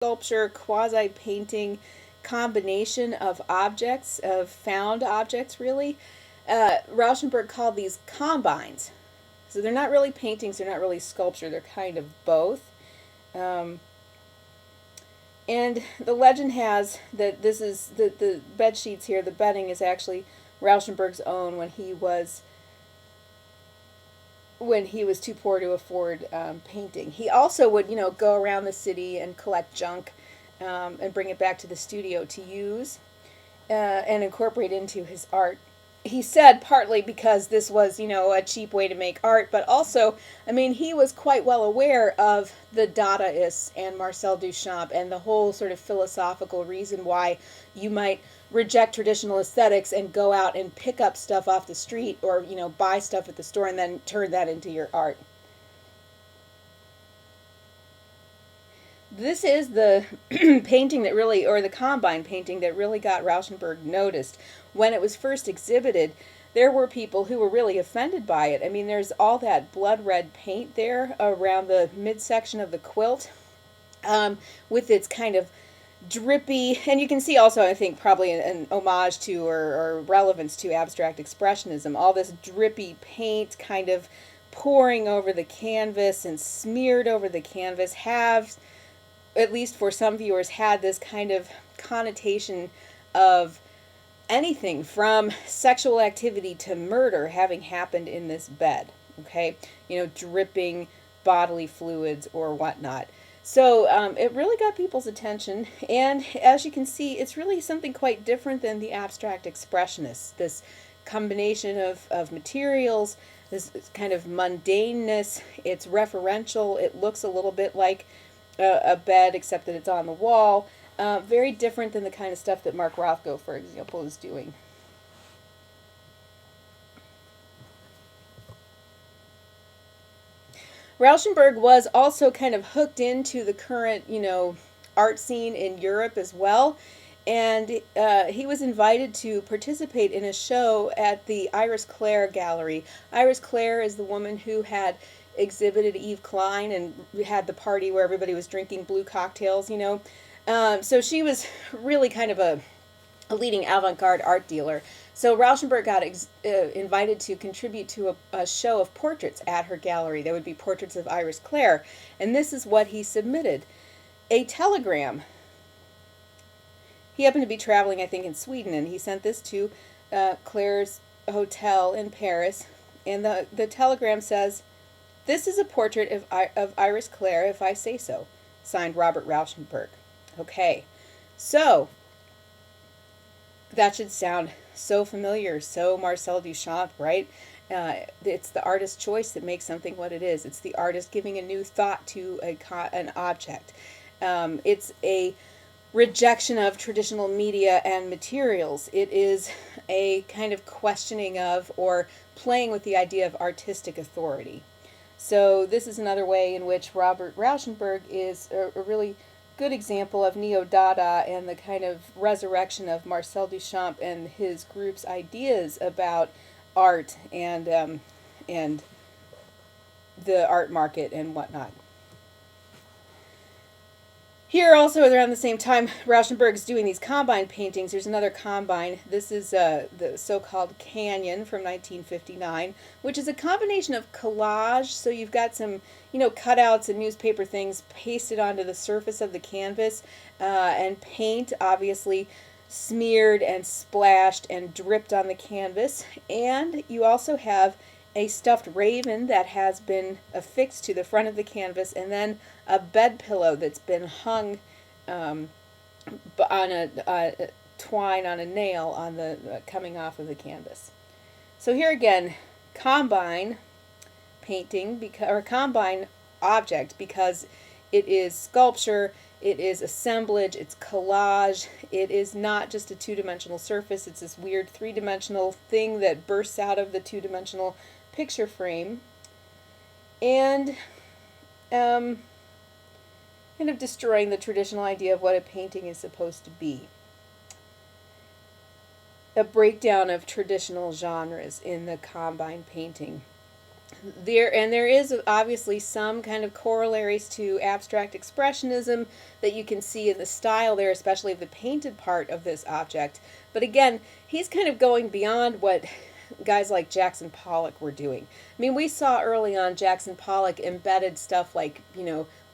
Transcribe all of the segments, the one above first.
sculpture, quasi-painting combination of objects, of found objects, really. Rauschenberg called these combines. So they're not really paintings, they're not really sculpture, they're kind of both. Um, and the legend has that this is the bed sheets here, the bedding is actually Rauschenberg's own when he was too poor to afford painting. He also would, go around the city and collect junk and bring it back to the studio to use and incorporate into his art. He said partly because this was, a cheap way to make art, but also, I mean, he was quite well aware of the Dadaists and Marcel Duchamp and the whole sort of philosophical reason why you might reject traditional aesthetics and go out and pick up stuff off the street or, buy stuff at the store and then turn that into your art. This is the painting that really, or the combine painting that really got Rauschenberg noticed. When it was first exhibited, there were people who were really offended by it. I mean, there's all that blood red paint there around the midsection of the quilt with its kind of drippy, and you can see also, I think, probably an homage to or relevance to abstract expressionism. All this drippy paint kind of pouring over the canvas and smeared over the canvas have, at least for some viewers, had this kind of connotation of anything from sexual activity to murder having happened in this bed. Okay, dripping bodily fluids or whatnot. So it really got people's attention, and as you can see, it's really something quite different than the abstract expressionists. This combination of materials, this kind of mundaneness, it's referential, it looks a little bit like a bed except that it's on the wall. Very different than the kind of stuff that Mark Rothko, for example, is doing. Rauschenberg was also kind of hooked into the current, art scene in Europe as well. And he was invited to participate in a show at the Iris Clare Gallery. Iris Clare is the woman who had exhibited Yves Klein and had the party where everybody was drinking blue cocktails. So she was really kind of a leading avant-garde art dealer. So Rauschenberg got invited to contribute to a show of portraits at her gallery. There would be portraits of Iris Clare, and this is what he submitted: a telegram. He happened to be traveling, I think, in Sweden, and he sent this to Claire's hotel in Paris. And the telegram says, "This is a portrait of Iris Clare, if I say so. Signed, Robert Rauschenberg." Okay, so that should sound so familiar, so Marcel Duchamp, right? It's the artist's choice that makes something what it is. It's the artist giving a new thought to an object. It's a rejection of traditional media and materials. It is a kind of questioning of or playing with the idea of artistic authority. So this is another way in which Robert Rauschenberg is a really good example of neo-Dada and the kind of resurrection of Marcel Duchamp and his group's ideas about art and the art market and whatnot. Here also around the same time, Rauschenberg's doing these combine paintings. There's another combine. This is the so-called Canyon from 1959, which is a combination of collage. So you've got some, cutouts and newspaper things pasted onto the surface of the canvas, and paint obviously smeared and splashed and dripped on the canvas. And you also have a stuffed raven that has been affixed to the front of the canvas, and then a bed pillow that's been hung on a twine on a nail on the coming off of the canvas. So here again, combine painting or combine object, because it is sculpture, it is assemblage, it's collage, it is not just a two-dimensional surface, it's this weird three-dimensional thing that bursts out of the two-dimensional picture frame, and kind of destroying the traditional idea of what a painting is supposed to be. A breakdown of traditional genres in the combine painting. there is obviously some kind of corollaries to abstract expressionism that you can see in the style there, especially the painted part of this object. But again, he's kind of going beyond what guys like Jackson Pollock were doing. I mean, we saw early on Jackson Pollock embedded stuff like,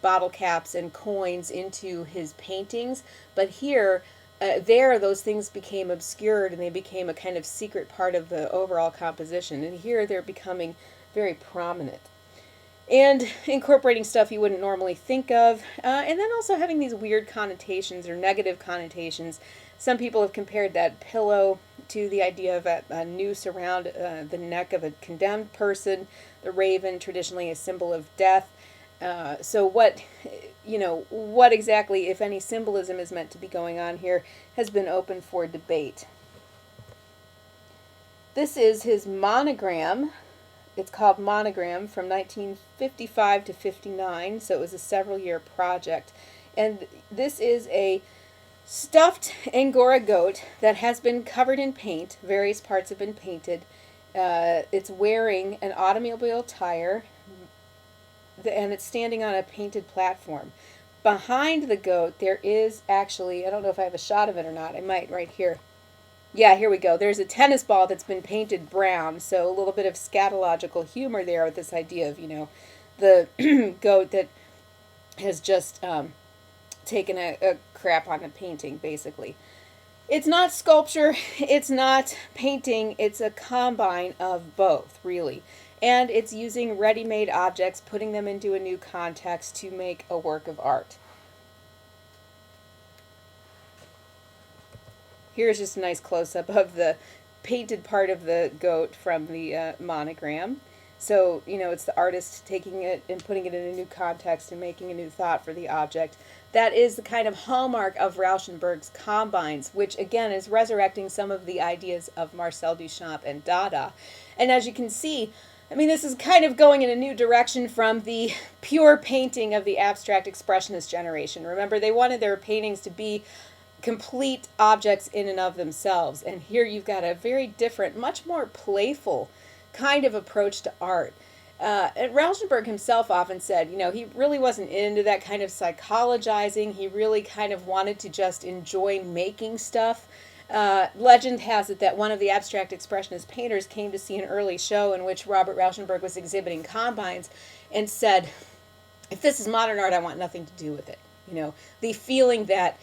bottle caps and coins into his paintings, but here, those things became obscured and they became a kind of secret part of the overall composition. And here they're becoming very prominent. And incorporating stuff you wouldn't normally think of, and then also having these weird connotations or negative connotations. Some people have compared that pillow to the idea of a noose around the neck of a condemned person, the raven, traditionally a symbol of death. So what exactly, if any, symbolism is meant to be going on here has been open for debate. This is his monogram. It's called Monogram, from 1955 to 59, so it was a several-year project. And this is a stuffed Angora goat that has been covered in paint. Various parts have been painted. It's wearing an automobile tire, and it's standing on a painted platform. Behind the goat, there is actually, I don't know if I have a shot of it or not. I might right here. Yeah, here we go. There's a tennis ball that's been painted brown, so a little bit of scatological humor there with this idea of, the goat that has just taken a crap on a painting, basically. It's not sculpture, it's not painting, it's a combine of both, really. And it's using ready-made objects, putting them into a new context to make a work of art. Here's just a nice close-up of the painted part of the goat from the monogram. So, it's the artist taking it and putting it in a new context and making a new thought for the object. That is the kind of hallmark of Rauschenberg's combines, which, again, is resurrecting some of the ideas of Marcel Duchamp and Dada. And as you can see, this is kind of going in a new direction from the pure painting of the abstract expressionist generation. Remember, they wanted their paintings to be complete objects in and of themselves. And here you've got a very different, much more playful kind of approach to art. And Rauschenberg himself often said, he really wasn't into that kind of psychologizing. He really kind of wanted to just enjoy making stuff. Legend has it that one of the abstract expressionist painters came to see an early show in which Robert Rauschenberg was exhibiting combines and said, if this is modern art, I want nothing to do with it. The feeling that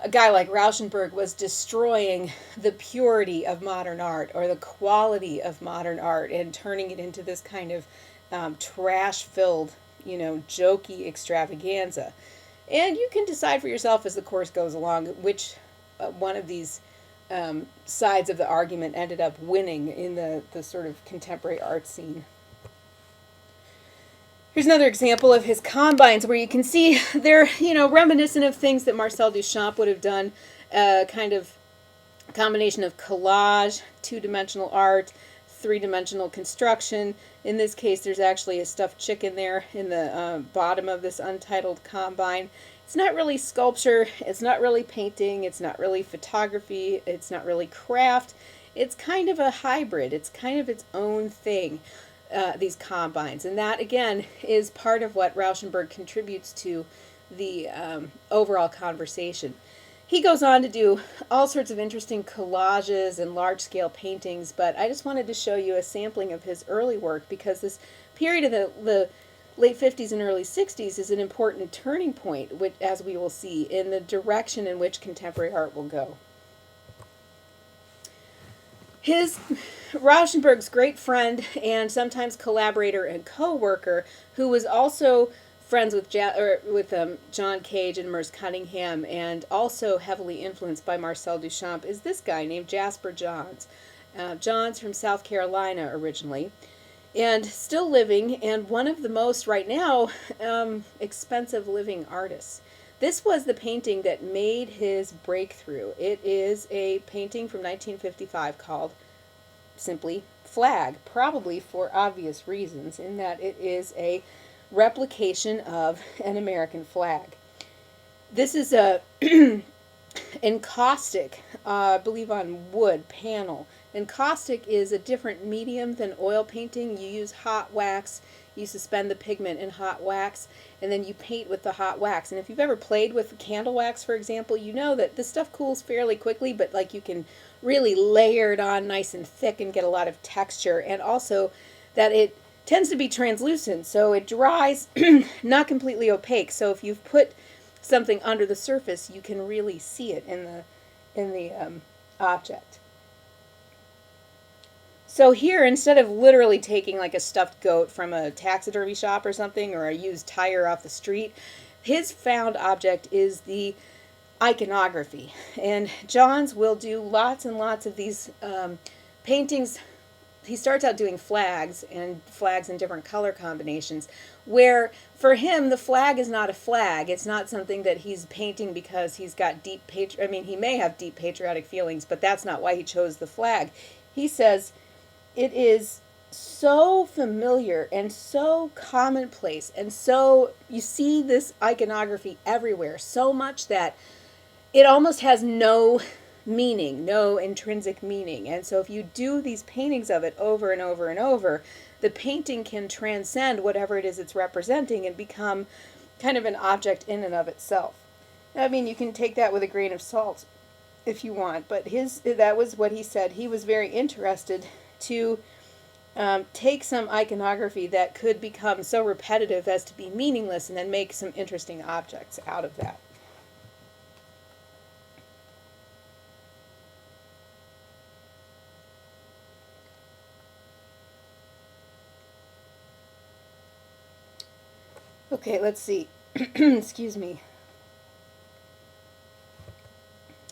a guy like Rauschenberg was destroying the purity of modern art or the quality of modern art and turning it into this kind of trash-filled, jokey extravaganza. And you can decide for yourself as the course goes along which one of these sides of the argument ended up winning in the sort of contemporary art scene. Here's another example of his combines where you can see they're, reminiscent of things that Marcel Duchamp would have done, kind of a combination of collage, two-dimensional art, three-dimensional construction. In this case, there's actually a stuffed chicken there in the bottom of this untitled combine. It's not really sculpture, it's not really painting, it's not really photography, it's not really craft. It's kind of a hybrid. It's kind of its own thing. These combines, and that again is part of what Rauschenberg contributes to the overall conversation. He goes on to do all sorts of interesting collages and large-scale paintings, but I just wanted to show you a sampling of his early work because this period of the late 50s and early 60s is an important turning point, which, as we will see, in the direction in which contemporary art will go. Rauschenberg's great friend and sometimes collaborator and co-worker, who was also friends with John Cage and Merce Cunningham, and also heavily influenced by Marcel Duchamp, is this guy named Jasper Johns. Johns from South Carolina originally, and still living, and one of the most, right now, expensive living artists. This was the painting that made his breakthrough. It is a painting from 1955 called simply Flag, probably for obvious reasons, in that it is a replication of an American flag. This is a encaustic, I believe on wood panel, And caustic is a different medium than oil painting. You use hot wax, you suspend the pigment in hot wax, and then you paint with the hot wax. And if you've ever played with candle wax, for example, you know that this stuff cools fairly quickly, but like you can really layer it on nice and thick and get a lot of texture. And also that it tends to be translucent, so it dries not completely opaque. So if you've put something under the surface, you can really see it in the object. So here, instead of literally taking like a stuffed goat from a taxidermy shop or something, or a used tire off the street, his found object is the iconography. And Johns will do lots and lots of these paintings. He starts out doing flags and flags in different color combinations, where for him the flag is not a flag. It's not something that he's painting because he's got deep he may have deep patriotic feelings, but that's not why he chose the flag. He says it is so familiar and so commonplace, and so you see this iconography everywhere, so much that it almost has no meaning, no intrinsic meaning. And so if you do these paintings of it over and over and over, the painting can transcend whatever it is it's representing and become kind of an object in and of itself. I mean, you can take that with a grain of salt if you want, but that was what he said. He was very interested to take some iconography that could become so repetitive as to be meaningless and then make some interesting objects out of that. Okay, let's see. Excuse me.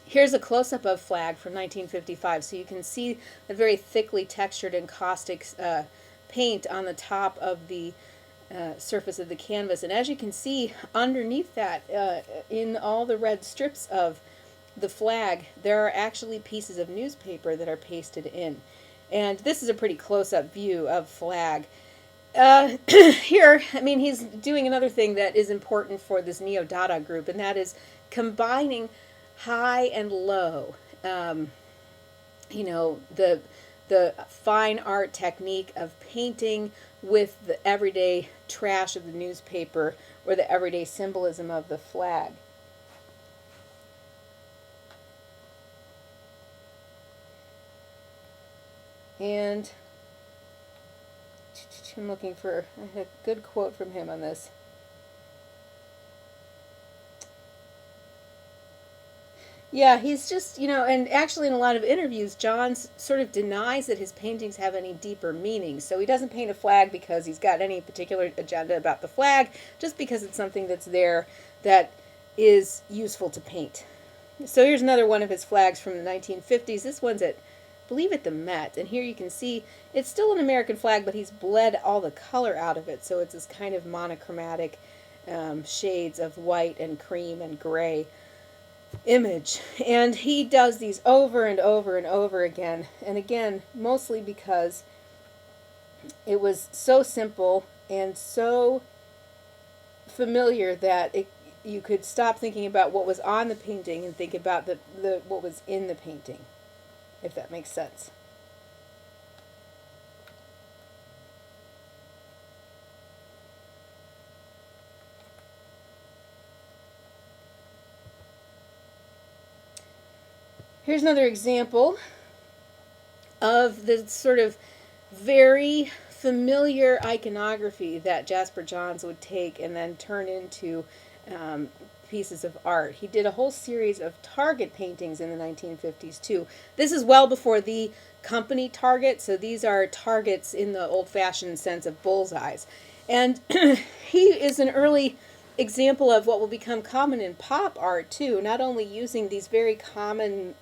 Here's a close-up of flag from 1955, so you can see the very thickly textured and caustic paint on the top of the surface of the canvas. And as you can see, underneath that, in all the red strips of the flag, there are actually pieces of newspaper that are pasted in. And this is a pretty close-up view of flag. Here, I mean, he's doing another thing that is important for this Neo-Dada group, and that is combining high and low. You know, the fine art technique of painting with the everyday trash of the newspaper or the everyday symbolism of the flag. And I'm looking for a good quote from him on this. Yeah, he's just, you know, and actually in a lot of interviews, Johns sort of denies that his paintings have any deeper meaning. So he doesn't paint a flag because he's got any particular agenda about the flag, just because it's something that's there that is useful to paint. So here's another one of his flags from the 1950s. This one's at, I believe, at the Met. And here you can see it's still an American flag, but he's bled all the color out of it. So it's this kind of monochromatic shades of white and cream and gray image. And he does these over and over and over again. And again, mostly because it was so simple and so familiar that you could stop thinking about what was on the painting and think about what was in the painting, if that makes sense. Here's another example of the sort of very familiar iconography that Jasper Johns would take and then turn into pieces of art. He did a whole series of Target paintings in the 1950s too. This is well before the company Target, so these are targets in the old-fashioned sense of bullseyes. And he is an early example of what will become common in pop art too, not only using these very common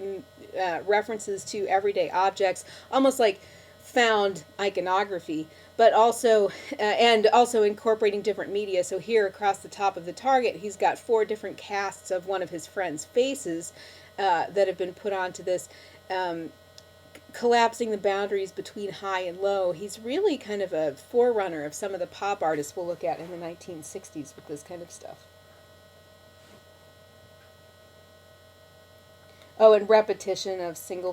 references to everyday objects, almost like found iconography, but also and also incorporating different media. So here across the top of the target, he's got 4 different casts of one of his friends' faces that have been put onto this, collapsing the boundaries between high and low. He's really kind of a forerunner of some of the pop artists we'll look at in the 1960s with this kind of stuff. Oh, and repetition of single